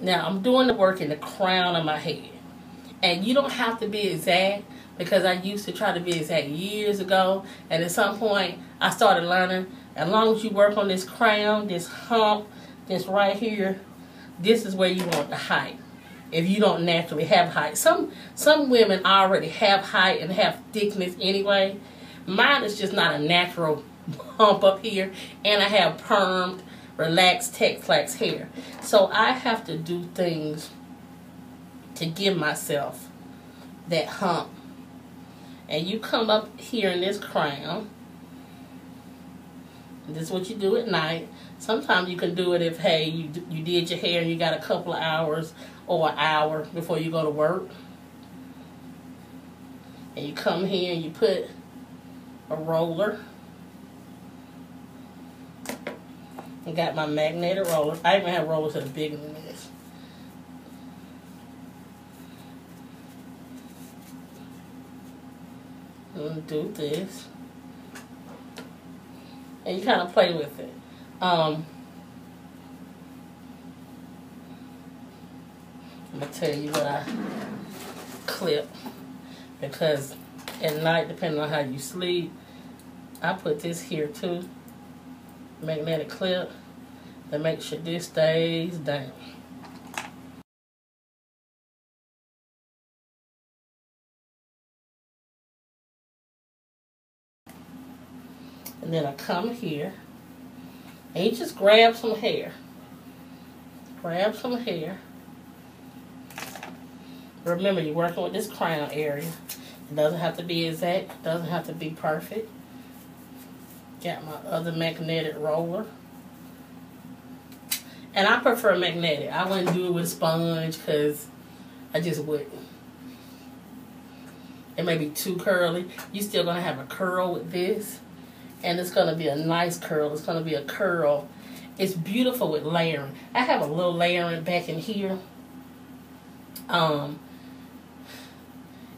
Now I'm doing the work in the crown of my head. And you don't have to be exact, because I used to try to be exact years ago. And at some point, I started learning, as long as you work on this crown, this hump, this right here, this is where you want the height. If you don't naturally have height. Some women already have height and have thickness anyway. Mine is just not a natural hump up here. And I have permed, relaxed, texlaxed hair. So I have to do things to give myself that hump. And you come up here in this crown. This is what you do at night. Sometimes you can do it if, hey, you did your hair and you got a couple of hours or an hour before you go to work. And you come here and you put a roller. I got my magnetic roller. I even have rollers that are bigger than this. And do this. And you kind of play with it. I'm going to tell you what I clip. Because at night, depending on how you sleep, I put this here too. Magnetic clip. That makes sure this stays down. And then I come here, and you just grab some hair. Grab some hair. Remember, you're working with this crown area. It doesn't have to be exact. It doesn't have to be perfect. Got my other magnetic roller. And I prefer magnetic. I wouldn't do it with sponge because I just wouldn't. It may be too curly. You're still going to have a curl with this. And it's going to be a nice curl. It's going to be a curl. It's beautiful with layering. I have a little layering back in here.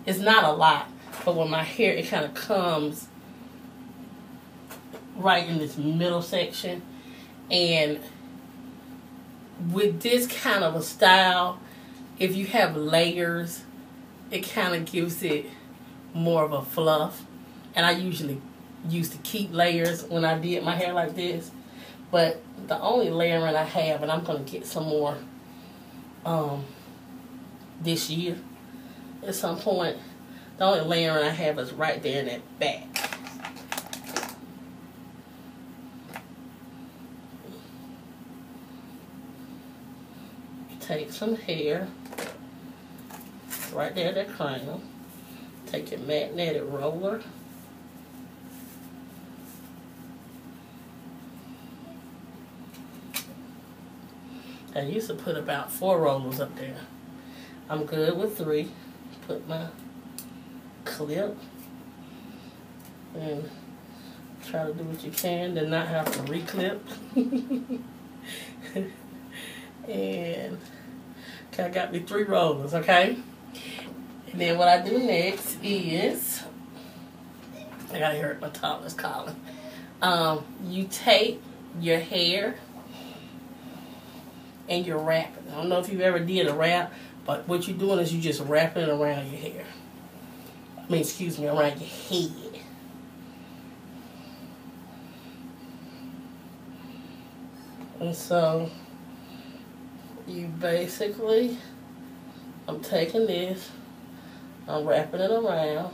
It's not a lot. But with my hair, it kind of comes right in this middle section. And with this kind of a style, if you have layers, it kind of gives it more of a fluff. And I usually used to keep layers when I did my hair like this, but the only layering I have, and I'm going to get some more this year at some point, the only layering I have is right there in that back. Take some hair right there at that crown. Take your magnetic roller. I used to put about 4 rollers up there. I'm good with 3. Put my clip and try to do what you can to not have to re-clip. And I got me 3 rollers, okay? And then what I do next is, I gotta hear my toddler's calling. You take your hair and you're wrapping. I don't know if you've ever did a wrap, but what you're doing is you just wrapping it around your hair. I mean, excuse me, around your head. And so, you basically, I'm taking this, I'm wrapping it around.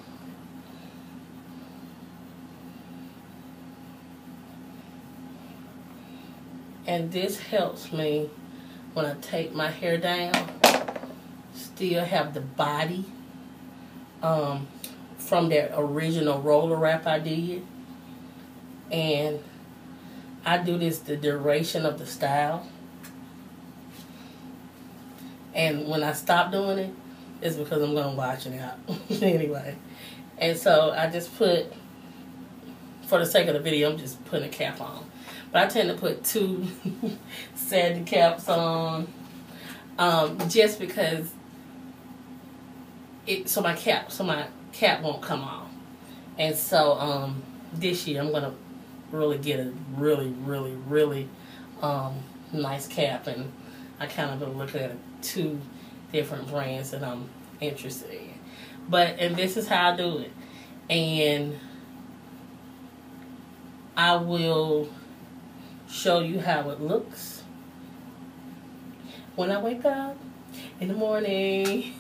And this helps me when I take my hair down, still have the body from that original roller wrap I did. And I do this the duration of the style. And when I stop doing it, it's because I'm going to wash it out. Anyway. And so I just put, for the sake of the video, I'm just putting a cap on. But I tend to put 2 satin caps on, just because so my cap won't come off. And so this year I'm gonna really get a really nice cap, and I kind of been looking at 2 different brands that I'm interested in. And this is how I do it. And I will show you how it looks when I wake up in the morning.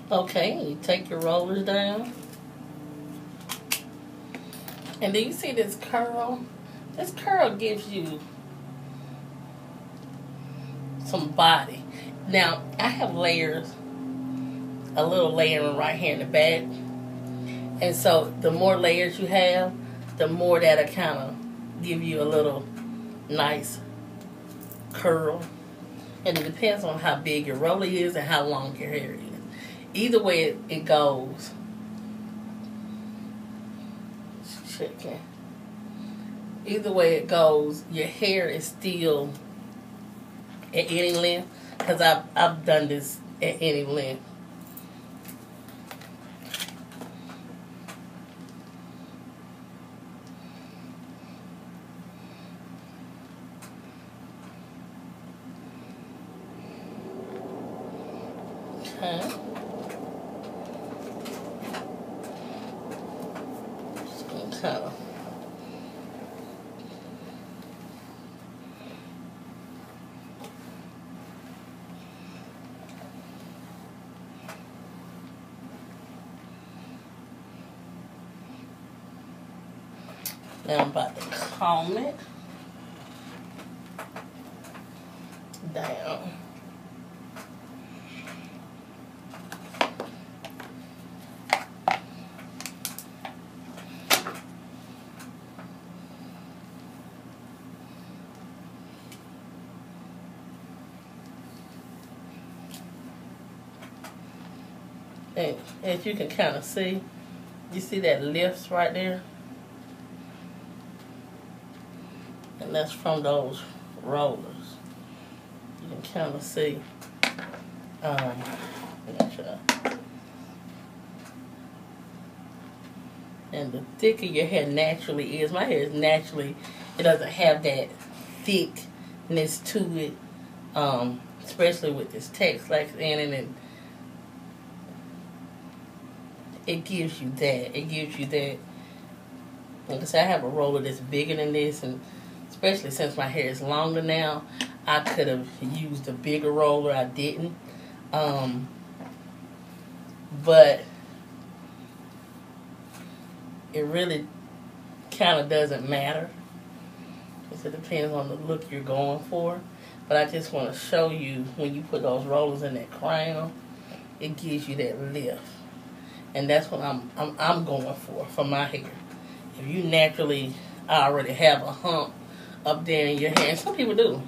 Okay, you take your rollers down. And then you see this curl? This curl gives you some body. Now, I have layers, a little layering right here in the back. And so, the more layers you have, the more that'll kind of give you a little nice curl. And it depends on how big your roller is and how long your hair is. Either way it goes. Checking. Either way it goes, your hair is still at any length. Because I've done this at any length. Okay. Kind of. Now I'm about to comb it down. And as you can kind of see, you see that lifts right there? And that's from those rollers. You can kind of see. Let me try. And the thicker your hair naturally is, my hair is naturally, it doesn't have that thickness to it, especially with this texlaxed in it, and it gives you that. It gives you that. Like I said, I have a roller that's bigger than this, and especially since my hair is longer now, I could have used a bigger roller. I didn't. But it really kind of doesn't matter, because it depends on the look you're going for. But I just want to show you, when you put those rollers in that crown, it gives you that lift. And that's what I'm going for my hair. If you naturally already have a hump up there in your hair, and some people do.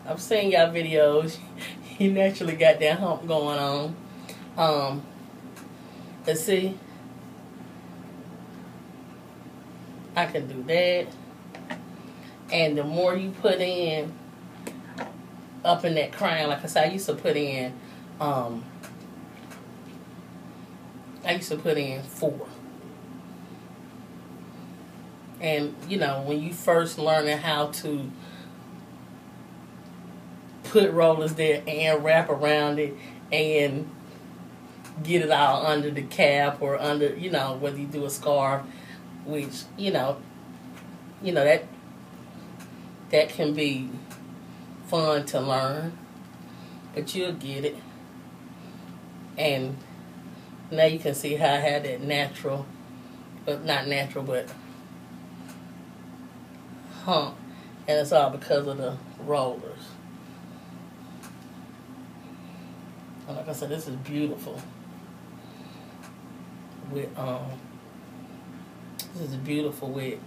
I've seen y'all videos, you naturally got that hump going on. Let's see. I can do that. And the more you put in up in that crown, like I said, I used to put in 4. And, you know, when you first learning how to put rollers there and wrap around it and get it all under the cap or under, you know, whether you do a scarf, which, you know that can be fun to learn, but you'll get it. And now you can see how I had that natural, but not natural, but hump, and it's all because of the rollers. And like I said, this is beautiful. This is beautiful with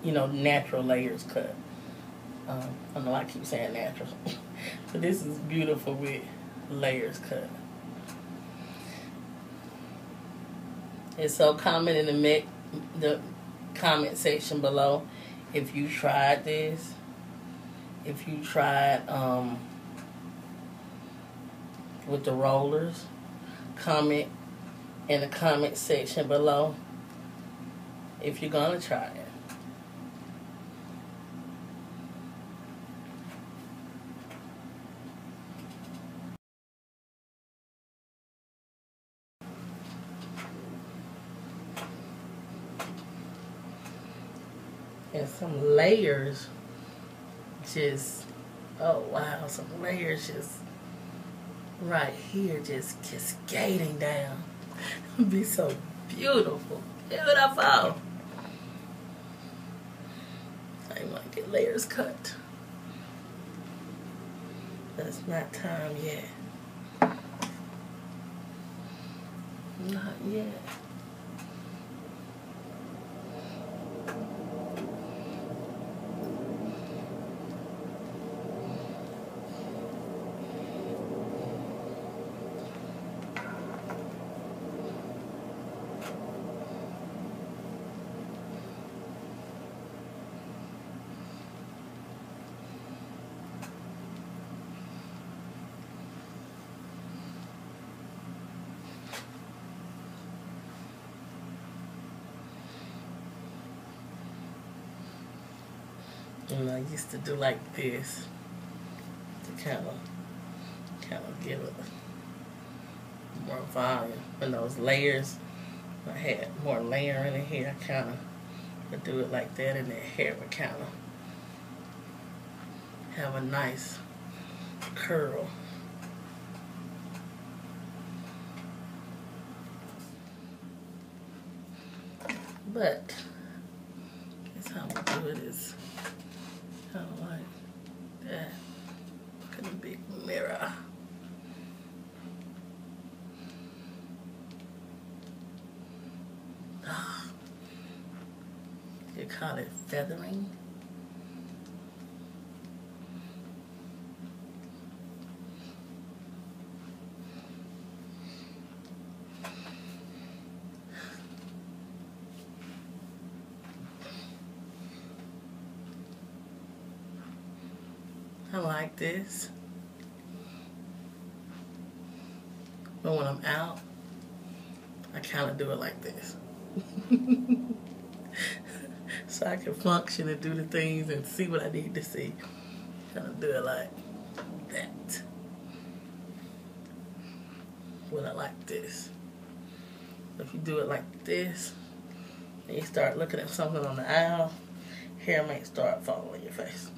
natural layers cut. I know I keep saying natural, but this is beautiful with layers cut. And so comment in the comment section below if you tried this, if you tried with the rollers. Comment in the comment section below if you're gonna try it. And some layers just, oh wow, some layers just right here just cascading down. It'd be so beautiful. Beautiful. I might get layers cut. But it's not time yet. Not yet. And I used to do like this to kind of give it more volume. And those layers, I had more layer in the hair. I kind of would do it like that, and the hair would kind of have a nice curl. But that's how we do it, is kind of like that. Look at the big mirror. You call it feathering. I like this. But when I'm out, I kind of do it like this. So I can function and do the things and see what I need to see. Kind of do it like that. When I like this. If you do it like this, and you start looking at something on the aisle, hair may start falling on your face.